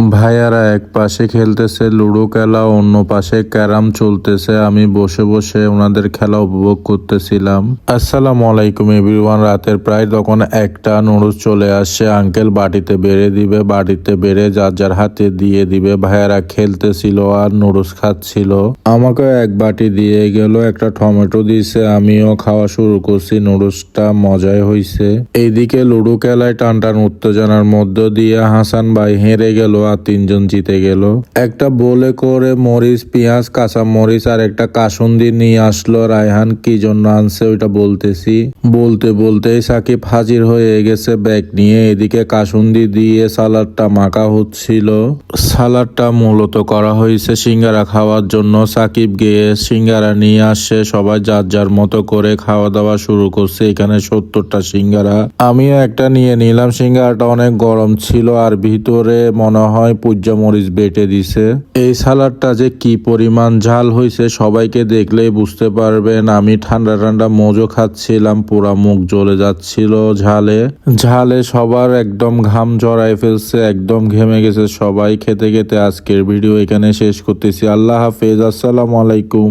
ভাইয়ারা এক পাশে খেলতেছে লুডো খেলা, অন্য পাশে ক্যারাম চলতেছে। আমি বসে বসে ওনাদের খেলা উপভোগ করতেছিলাম। আসসালামু আলাইকুম এভরিওয়ান। রাতের প্রায় তখন একটা নুডলস চলে আসে। আঙ্কেল বাটিতে বেড়ে দিবে, বাটিতে বেড়ে যার যার হাতে দিয়ে দিবে। ভাইয়ারা খেলতেছিল আর নুডলস খাচ্ছিল। আমাকেও এক বাটি দিয়ে গেল, একটা টমেটো দিয়েছে, আমিও খাওয়া শুরু করছি। নুডলসটা মজাই হয়েছে। এইদিকে লুডো খেলায় টান টান উত্তেজনার মধ্য দিয়ে হাসান ভাই হেরে গেল আর তিনজন জিতে গেল। একটা বলে করে মরিচ, পেঁয়াজ, কাঁচা মরিচ আর একটা কাসুন্দি নিয়ে আসলো। রায়হান কি জন্য আনছে ওইটা বলতেছি। বলতে বলতেই সাকিব হাজির হয়ে গেছে ব্যাগ নিয়ে। এদিকে কাসুন্দি দিয়ে সালাডটা মাখা হচ্ছিল। সালাডটা মূলত করা হয়েছে সিঙ্গারা খাওয়ার জন্য। সাকিব গিয়ে সিঙ্গারা নিয়ে আসে, সবাই যার যার মতো করে খাওয়া দাওয়া শুরু করছে। এখানে 70টা সিঙ্গারা, আমিও একটা নিয়ে নিলাম। সিঙ্গারাটা অনেক গরম ছিল আর ভিতরে মনে হয় পুজ্জা মরিচ বেটে দিছে। এই সালাডটা যে কি পরিমাণ ঝাল হয়েছে সবাইকে দেখলেই বুঝতে পারবেন। আমি ঠান্ডা ঠান্ডা মোজো খাচ্ছিলাম, পুরা মুখ জ্বলে যাচ্ছিল ঝালে ঝালে। সবার একদম ঘাম জড়ায় ফেলছে, একদম ঘেমে গেছে সবাই খেতে খেতে। আজকের ভিডিও এখানে শেষ করতেছি। আল্লাহ হাফেজ, আসসালামু আলাইকুম।